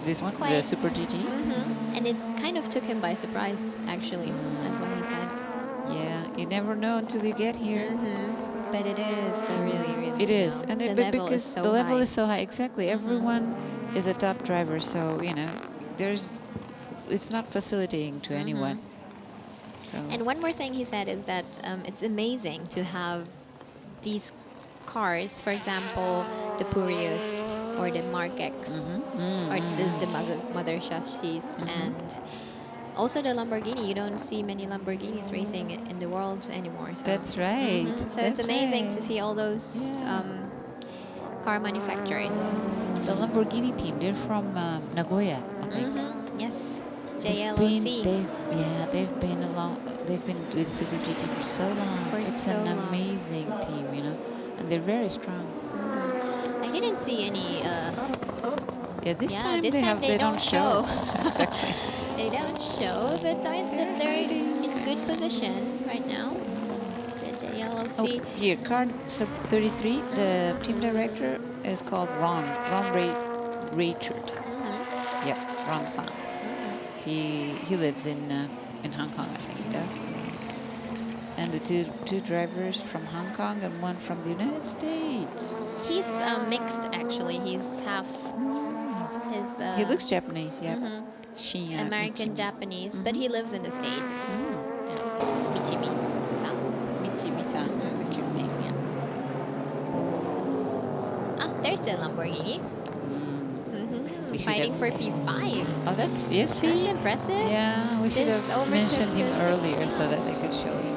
This one, quite, the Super GT? And it kind of took him by surprise, actually. That's what he said. Yeah, you never know until you get here. But it is really, really. It is, and the but level because is so the level high. is so high, exactly. Everyone is a top driver, so it's not facilitating to anyone. So. And one more thing he said is that it's amazing to have these cars, for example, the Purius or the Mark X, or the mother chassis, and also the Lamborghini. You don't see many Lamborghinis racing in the world anymore. So. That's right. So it's amazing to see all those car manufacturers. The Lamborghini team, they're from Nagoya, I think. Yes, JLOC. They've been with Super GT for so long. It's an amazing team, and they're very strong. I didn't see any. This time they don't show. Exactly. They don't show, but they're in good position right now. The JLOC. Oh, here, car 33. The team director is called Ron Richard. Yeah, Ron San. He lives in Hong Kong, I think he does. And the two drivers from Hong Kong and one from the United States. He's mixed, actually. He's half. He looks Japanese, yeah. American Japanese, but he lives in the States. Michimi-san. Michimi-san, that's a cute name, yeah. There's the Lamborghini. Fighting for P5. Oh, that's see? That's impressive. Yeah, we should have mentioned him earlier so that I could show you.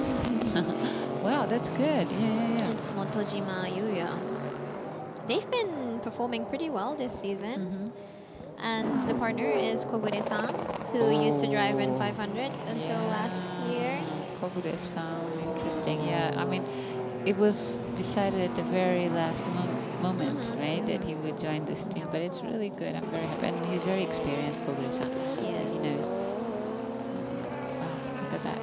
Wow, that's good. Yeah. It's Motojima Yuya. They've been performing pretty well this season. And the partner is Kogure-san, who used to drive in 500 until last year. Kogure-san, interesting. Yeah, I mean, it was decided at the very last moment, right, that he would join this team. But it's really good. I'm very happy. And he's very experienced, Kogure-san. He is. He knows. Wow, look at that.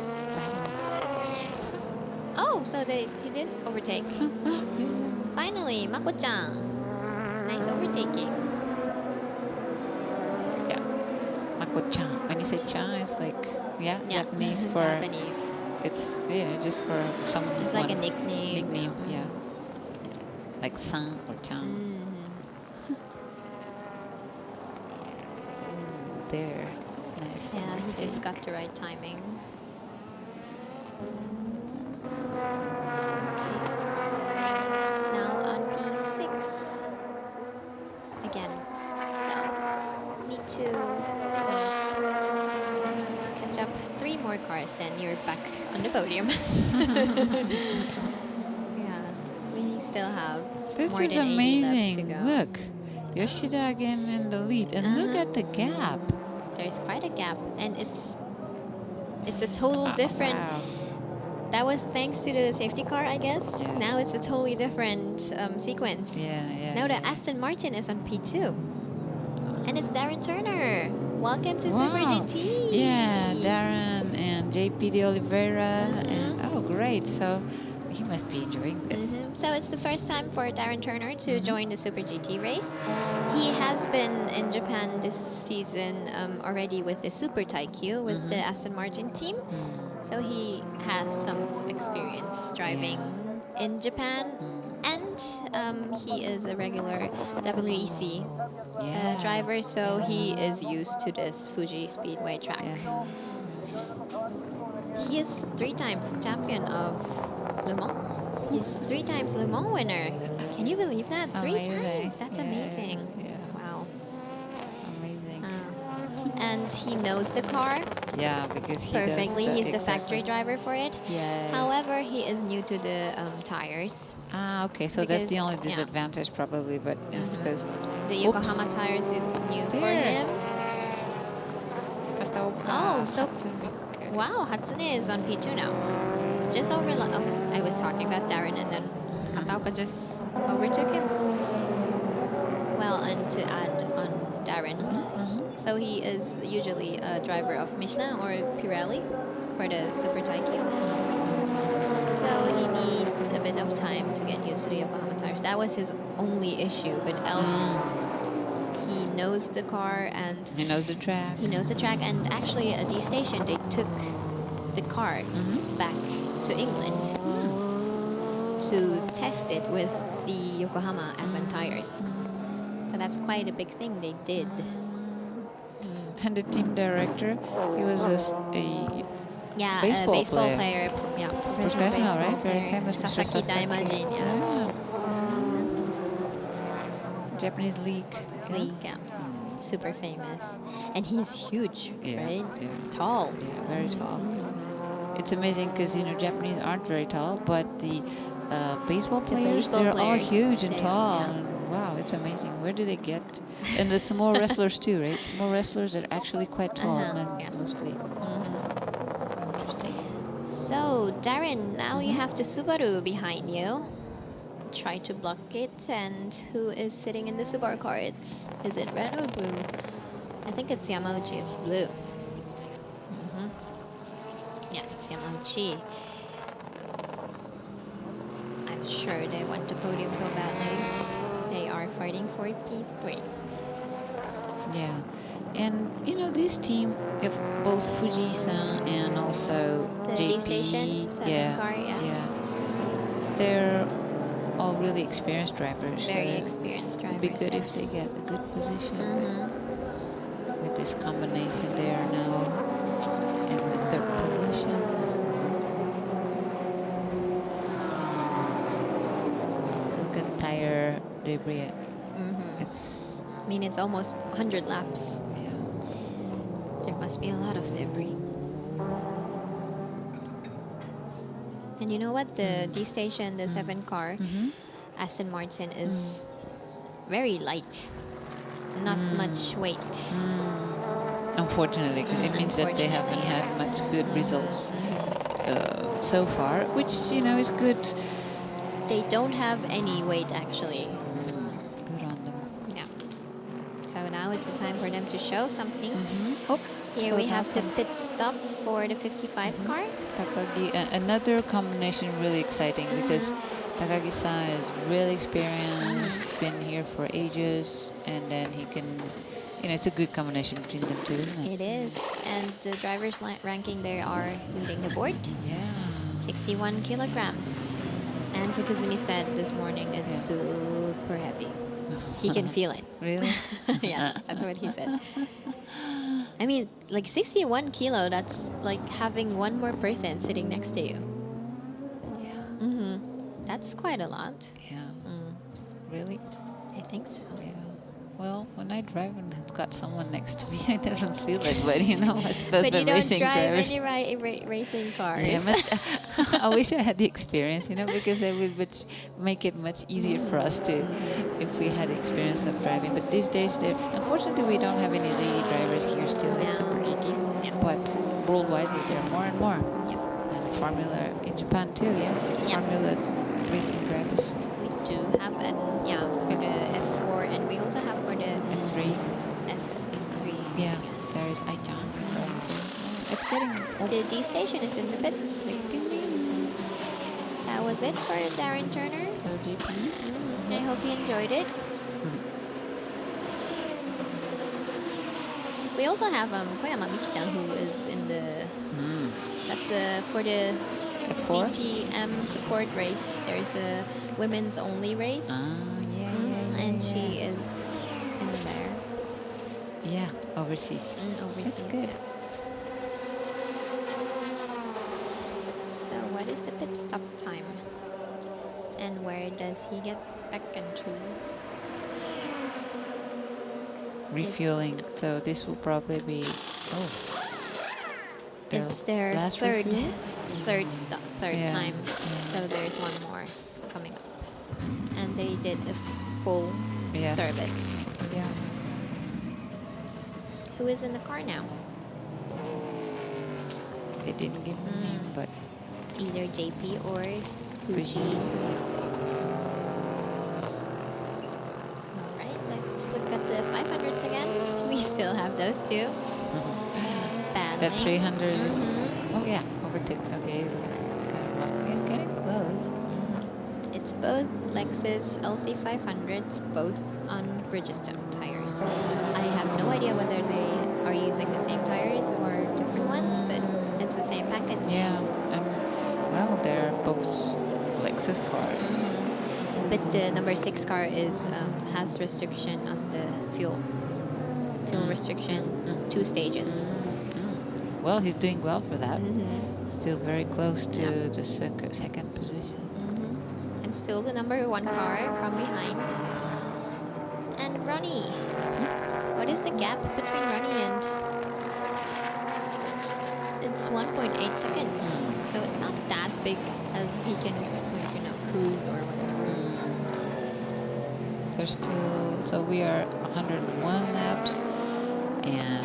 Oh, so he did overtake. Finally, Mako-chan. Nice overtaking. Mako-chan. When you say chan, it's like, Japanese for... Japanese. It's, just for someone. It's like a nickname. Nickname, yeah. Like san or chan. There. Nice. Yeah, he just got the right timing. Now on P6 again. So need to catch up 3 more cars, then you're back on the podium. Yeah, we still have more than 80 laps to go. Look, Yoshida again in the lead, and look at the gap. There's quite a gap, and it's a total different. Wow. That was thanks to the safety car, I guess. Yeah. Now it's a totally different sequence. Yeah. Now the Aston Martin is on P2. And it's Darren Turner. Welcome to Super GT. Yeah, Darren and JP de Oliveira. And great. So he must be enjoying this. So it's the first time for Darren Turner to join the Super GT race. He has been in Japan this season already with the Super Taikyu with the Aston Martin team. So he has some experience driving in Japan. And he is a regular WEC driver, so he is used to this Fuji Speedway track. He is 3 times champion of Le Mans. He's 3 times Le Mans winner. Can you believe that? 3 times. That's amazing. Wow. Amazing. And he knows the car. Yeah, because he perfectly. Does He's the factory driver for it. Yeah. However, he is new to the tires. Okay. So that's the only disadvantage, probably. But I suppose the Yokohama tires is new for him. Oh, so wow, Hatsune is on P2 now. Just over. I was talking about Darren, and then Kataoka just overtook him. Well, and to add on Darren, so he is usually a driver of Michelin or Pirelli for the Super Taikyu. So he needs a bit of time to get used to the Yokohama tires. That was his only issue, but else he knows the car and He knows the track. he knows the track. And actually, at the station, they took the car back to England to test it with the Yokohama Advent tires. So that's quite a big thing they did. And the team director, he was a Yeah, baseball a baseball player. player. Yeah, Professional, baseball right? Very player. famous. Mr. Sasaki Daimajin, yes. Yeah. Japanese league. League, yeah. Super famous. And he's huge, Yeah, right? yeah. Tall. Yeah, very tall. It's amazing because, you know, Japanese aren't very tall, but the baseball players, baseball they're all players, huge and they are, tall. yeah. And wow, it's amazing. Where do they get? And the sumo wrestlers too, right? Sumo wrestlers are actually quite tall, men Yeah. mostly. Interesting. So, Darren, now you have the Subaru behind you. Try to block it. And who is sitting in the Subaru car? Is it red or blue? I think it's Yamauchi. It's blue. Yeah, it's Yamauchi. I'm sure they want the podium so badly. They are fighting for P3. Yeah. And, you know, this team, if both Fuji-san and also The JP, D-Station 7 car, yes. yeah, they're all really experienced drivers. Very experienced drivers. It'd be good if yes. they get a good position with this combination. They are now in the third position. Look at tire debris. It's I mean, it's almost 100 laps. yeah. There must be a lot of debris. And you know what? The D-Station, the 7 car, Aston Martin is very light. Not much weight. Unfortunately, 'cause it means that they haven't had Unfortunately, much good results so far, which, you know, is good. They don't have any weight, actually. Good on them. Yeah. So now it's a time for them to show something. Oh, Here so we have the Taka- pit stop for the 55 car. Takagi. Another combination really exciting because Takagi-san is really experienced, been here for ages, and then he can, you know, it's a good combination between them two, isn't it? It is. And the drivers' ranking, they are leading the board. Yeah. 61 kilograms. And Fukuzumi said this morning it's super heavy. He can feel it. Really? Yes, that's what he said. I mean, like 61 kilo, that's like having one more person sitting next to you. Yeah. That's quite a lot. Yeah. Really? I think so. Yeah. Well, when I drive and I've got someone next to me, I don't feel it. But, you know, I suppose But the you don't racing drive drivers. any racing cars. Yeah, I wish I had the experience, you know, because it would make it much easier for us to, if we had experience of driving. But these days, unfortunately, we don't have any lady drivers here still at Super GT. Yeah. But worldwide, there are more and more. Yeah. And Formula in Japan too, yeah. Yeah. Formula racing drivers. We do have for the F4, and we also have for the F3. F3. Yeah. Yes. There is Aichan. It's getting The D station is in the pits. That was it for Darren Turner. OGP. I hope you enjoyed it. We also have Koyama Miki-chan, who is in the... That's for the F4? DTM support race. There's a women's only race. And she is in there. Yeah, overseas. Overseas. That's good. So what is the pit stop time? And where does he get back into? Refueling. So this will probably be It's their last third refuel? Yeah. time. So there's one more coming up. And they did a full Yeah. service. Yeah. Who is in the car now? They didn't give me a name, but Either JP or Fuji. Fuji. Alright, let's look at the 500s again. We still have those two. that 300 is. Oh yeah, overtook. Okay, it's kind of rough. It's getting close. It's both Lexus LC500s, both on Bridgestone tires. I have no idea whether they are using the same tires or different ones, but it's the same package. Yeah, well, they're both Lexus cars. But the number 6 car has restriction on the fuel restriction, 2 stages. Well, he's doing well for that. Still very close to the second position. And still the number 1 car from behind. And Ronnie. What is the gap between Ronnie and... It's 1.8 seconds. So it's not that big as he can, cruise or whatever. There's still... So we are 101 laps and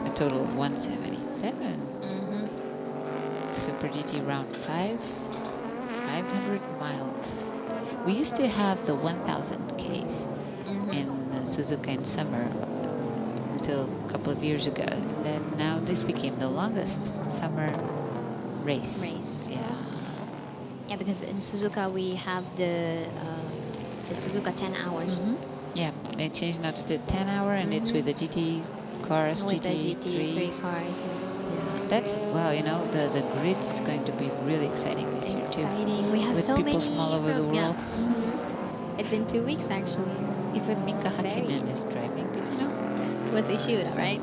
a total of 177. Super GT Round 5, 500 miles. We used to have the 1,000 Ks in Suzuka in summer until a couple of years ago. And then now this became the longest summer race. Yeah. Yeah, because in Suzuka we have the Suzuka 10 hours. Yeah, they changed now to the 10 hour and it's with the GT cars, with GT3s. the GT3 cars. That's, wow, the grid is going to be really exciting this year too. Exciting. We have with so people many from all over the world. It's in 2 weeks actually. Even Mika Hakkinen is driving, did you know? With Ishiura, right?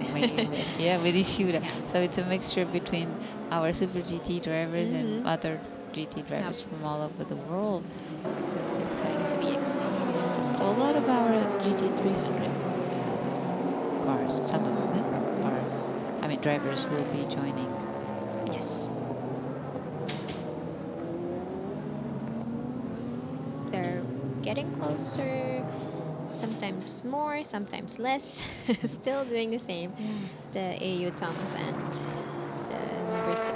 Yeah, with Ishiura. So it's a mixture between our Super GT drivers and other GT drivers from all over the world. It's exciting. To be exciting. So a lot of our GT300 cars, some of them drivers will be joining. Yes. They're getting closer, sometimes more, sometimes less. Still doing the same. The AUTOBACS and the number 6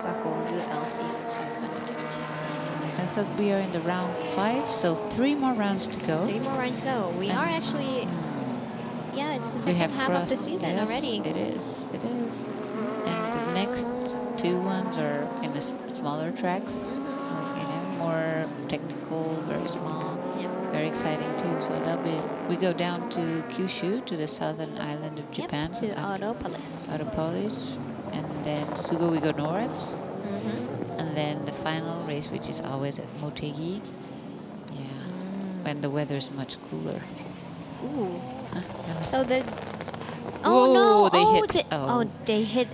Wakozu LC500. And so we are in the round 5, so 3 more rounds to go. 3 more rounds to go. We are actually... Yeah, it's the second half of the season already. It is. It is. And the next 2 ones are in smaller tracks, more technical, very small, very exciting too. So that'll be. We go down to Kyushu, to the southern island of Japan, to Autopolis, and then Sugo we go north, and then the final race, which is always at Motegi. Yeah, when the weather's much cooler. Ooh. So the they hit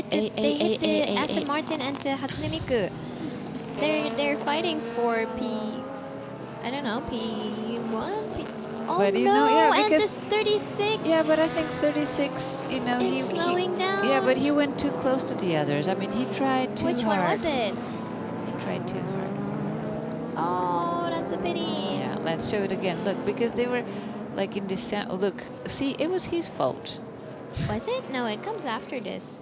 the Aston Martin and the Hatsune Miku. They're fighting for P1. But because and this 36. Yeah, but I think 36. He's slowing down. Yeah, but he went too close to the others. I mean, he tried too hard. Which one was it? He tried too hard. Oh, that's a pity. Yeah, let's show it again. Look, because they were. Like in this, look, see, it was his fault. Was it? No, it comes after this.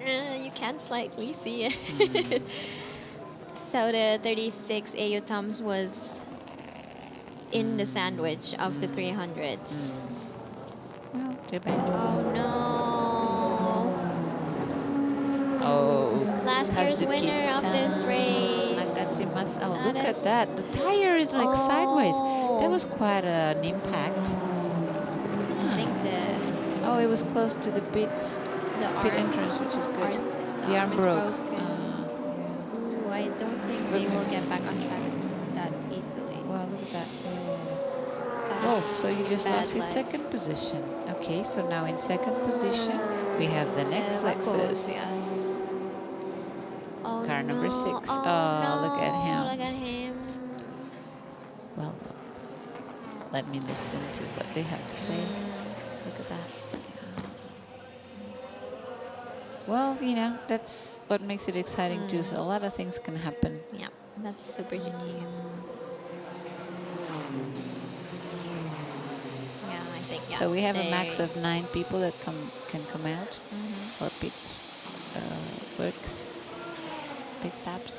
You can slightly see it. So the 36 AUTOBACS was in the sandwich of the 300s. Well, too bad. Oh no. Oh. Last year's winner of this race. Oh, look at that. The tire is like sideways. That was quite an impact. I think Oh, it was close to the pit entrance, which is good. The arm broke. Ooh, I don't think they will get back on track that easily. Well, look at that. Oh, so he just lost his second position. Okay, so now in second position, we have the next Lexus. Car number 6. Look at him. Look at him. Well, let me listen to what they have to say. Look at that. Well, that's what makes it exciting too. So a lot of things can happen. Yeah, that's Super GT. Yeah, I think, So we have a max of 9 people that can come out for pit works. Big stops.